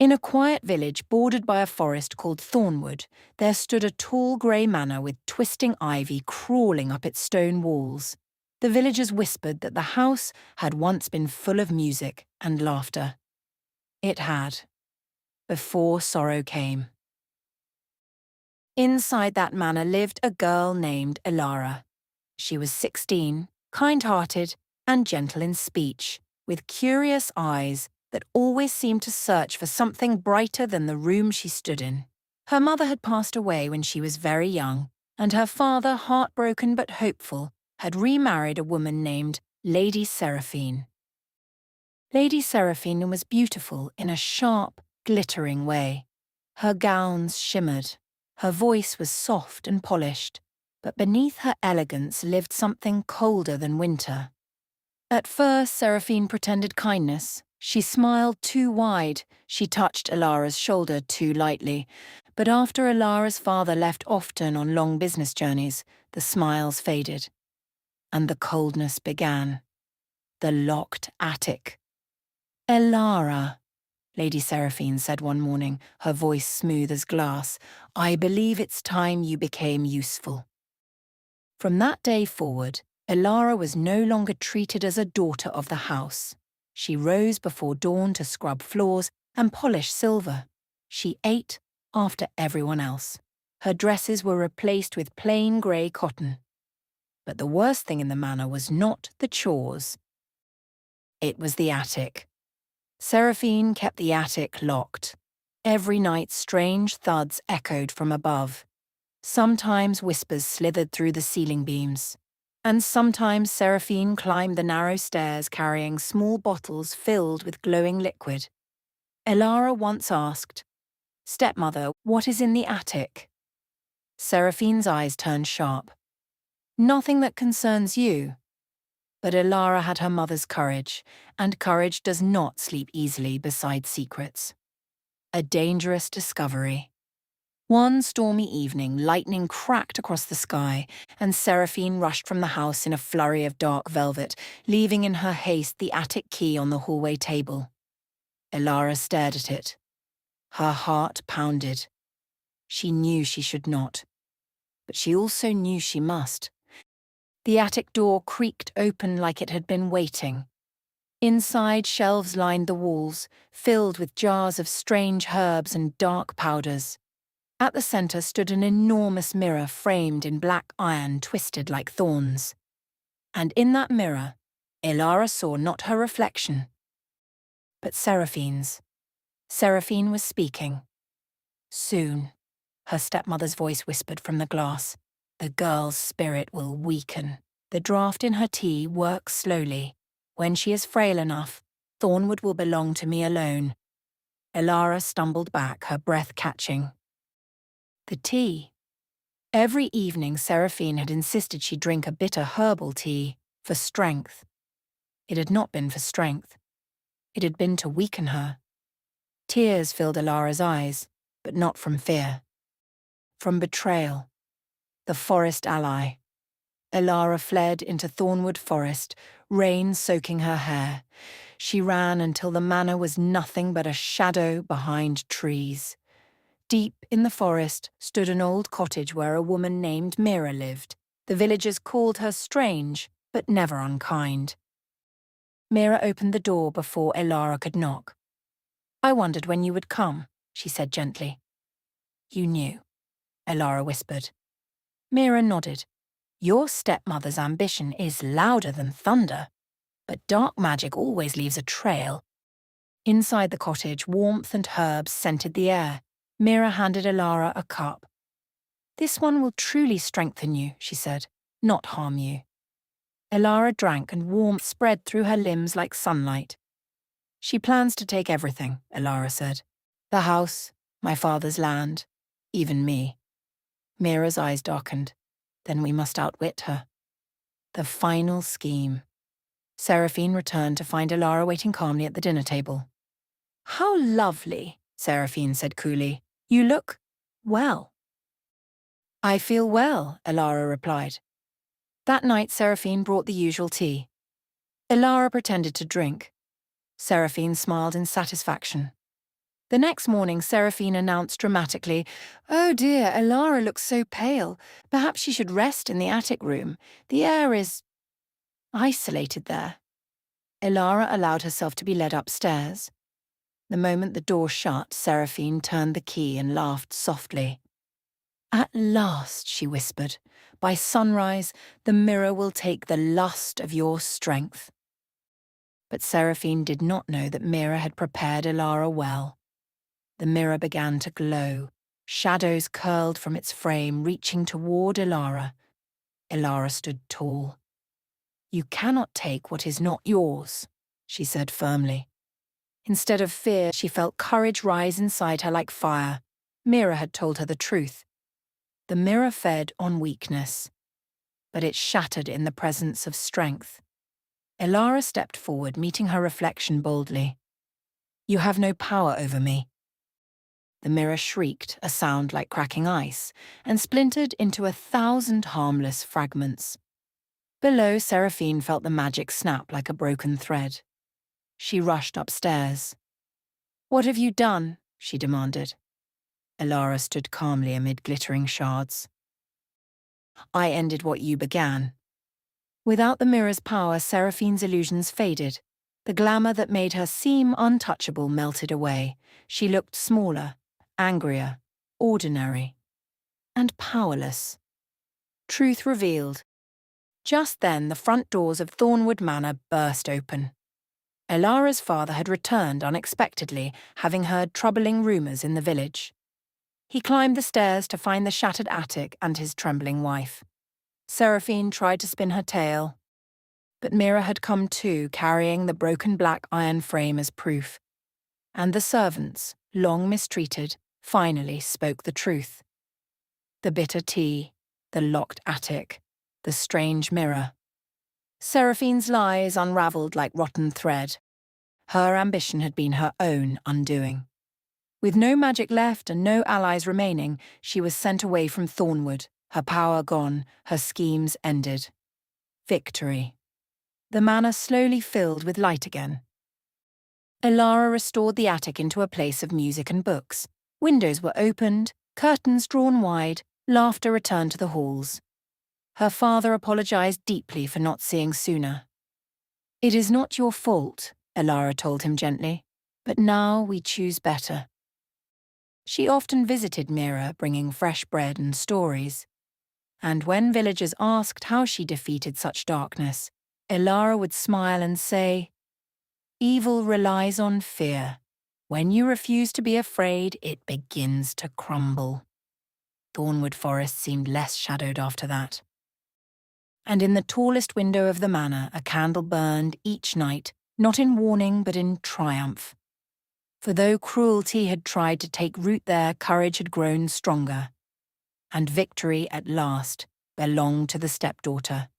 In a quiet village bordered by a forest called Thornwood, there stood a tall grey manor with twisting ivy crawling up its stone walls. The villagers whispered that the house had once been full of music and laughter. It had, before sorrow came. Inside that manor lived a girl named Elara. She was 16, kind-hearted, and gentle in speech, with curious eyes that always seemed to search for something brighter than the room she stood in. Her mother had passed away when she was very young, and her father, heartbroken but hopeful, had remarried a woman named Lady Seraphine. Lady Seraphine was beautiful in a sharp, glittering way. Her gowns shimmered. Her voice was soft and polished, but beneath her elegance lived something colder than winter. At first, Seraphine pretended kindness. She smiled too wide. She touched Elara's shoulder too lightly. But after Elara's father left often on long business journeys, the smiles faded. And the coldness began. The locked attic. Elara, Lady Seraphine said one morning, her voice smooth as glass, I believe it's time you became useful. From that day forward, Elara was no longer treated as a daughter of the house. She rose before dawn to scrub floors and polish silver. She ate after everyone else. Her dresses were replaced with plain grey cotton. But the worst thing in the manor was not the chores. It was the attic. Seraphine kept the attic locked. Every night strange thuds echoed from above. Sometimes whispers slithered through the ceiling beams. And sometimes Seraphine climbed the narrow stairs carrying small bottles filled with glowing liquid. Elara once asked, Stepmother, what is in the attic? Seraphine's eyes turned sharp. Nothing that concerns you. But Elara had her mother's courage, and courage does not sleep easily beside secrets. A dangerous discovery. One stormy evening, lightning cracked across the sky, and Seraphine rushed from the house in a flurry of dark velvet, leaving in her haste the attic key on the hallway table. Elara stared at it. Her heart pounded. She knew she should not, but she also knew she must. The attic door creaked open like it had been waiting. Inside, shelves lined the walls, filled with jars of strange herbs and dark powders. At the centre stood an enormous mirror framed in black iron twisted like thorns. And in that mirror, Elara saw not her reflection, but Seraphine's. Seraphine was speaking. Soon, her stepmother's voice whispered from the glass, the girl's spirit will weaken. The draught in her tea works slowly. When she is frail enough, Thornwood will belong to me alone. Elara stumbled back, her breath catching. The tea. Every evening, Seraphine had insisted she drink a bitter herbal tea for strength. It had not been for strength. It had been to weaken her. Tears filled Elara's eyes, but not from fear. From betrayal. The forest ally. Elara fled into Thornwood Forest, rain soaking her hair. She ran until the manor was nothing but a shadow behind trees. Deep in the forest stood an old cottage where a woman named Mira lived. The villagers called her strange, but never unkind. Mira opened the door before Elara could knock. I wondered when you would come, she said gently. You knew, Elara whispered. Mira nodded. Your stepmother's ambition is louder than thunder, but dark magic always leaves a trail. Inside the cottage, warmth and herbs scented the air. Mira handed Elara a cup. This one will truly strengthen you, she said, not harm you. Elara drank and warmth spread through her limbs like sunlight. She plans to take everything, Elara said. The house, my father's land, even me. Mira's eyes darkened. Then we must outwit her. The final scheme. Seraphine returned to find Elara waiting calmly at the dinner table. How lovely, Seraphine said coolly. You look well. I feel well, Elara replied. That night, Seraphine brought the usual tea. Elara pretended to drink. Seraphine smiled in satisfaction. The next morning, Seraphine announced dramatically, "Oh dear, Elara looks so pale. Perhaps she should rest in the attic room. The air is isolated there." Elara allowed herself to be led upstairs. The moment the door shut, Seraphine turned the key and laughed softly. "At last," she whispered, "by sunrise, the mirror will take the lust of your strength." But Seraphine did not know that Mira had prepared Elara well. The mirror began to glow. Shadows curled from its frame, reaching toward Elara. Elara stood tall. "You cannot take what is not yours," she said firmly. Instead of fear, she felt courage rise inside her like fire. Mira had told her the truth. The mirror fed on weakness, but it shattered in the presence of strength. Elara stepped forward, meeting her reflection boldly. "You have no power over me." The mirror shrieked, a sound like cracking ice, and splintered into 1,000 harmless fragments. Below, Seraphine felt the magic snap like a broken thread. She rushed upstairs. "What have you done?" she demanded. Elara stood calmly amid glittering shards. "I ended what you began." Without the mirror's power, Seraphine's illusions faded. The glamour that made her seem untouchable melted away. She looked smaller, angrier, ordinary, and powerless. Truth revealed. Just then, the front doors of Thornwood Manor burst open. Elara's father had returned unexpectedly, having heard troubling rumours in the village. He climbed the stairs to find the shattered attic and his trembling wife. Seraphine tried to spin her tale, but Mira had come too, carrying the broken black iron frame as proof. And the servants, long mistreated, finally spoke the truth. The bitter tea, the locked attic, the strange mirror. Seraphine's lies unravelled like rotten thread. Her ambition had been her own undoing. With no magic left and no allies remaining, she was sent away from Thornwood, her power gone, her schemes ended. Victory. The manor slowly filled with light again. Elara restored the attic into a place of music and books. Windows were opened, curtains drawn wide, laughter returned to the halls. Her father apologized deeply for not seeing sooner. "It is not your fault," Elara told him gently, "but now we choose better." She often visited Mira, bringing fresh bread and stories. And when villagers asked how she defeated such darkness, Elara would smile and say, "Evil relies on fear. When you refuse to be afraid, it begins to crumble." Thornwood Forest seemed less shadowed after that. And in the tallest window of the manor, a candle burned each night, not in warning but in triumph. For though cruelty had tried to take root there, courage had grown stronger. And victory at last belonged to the stepdaughter.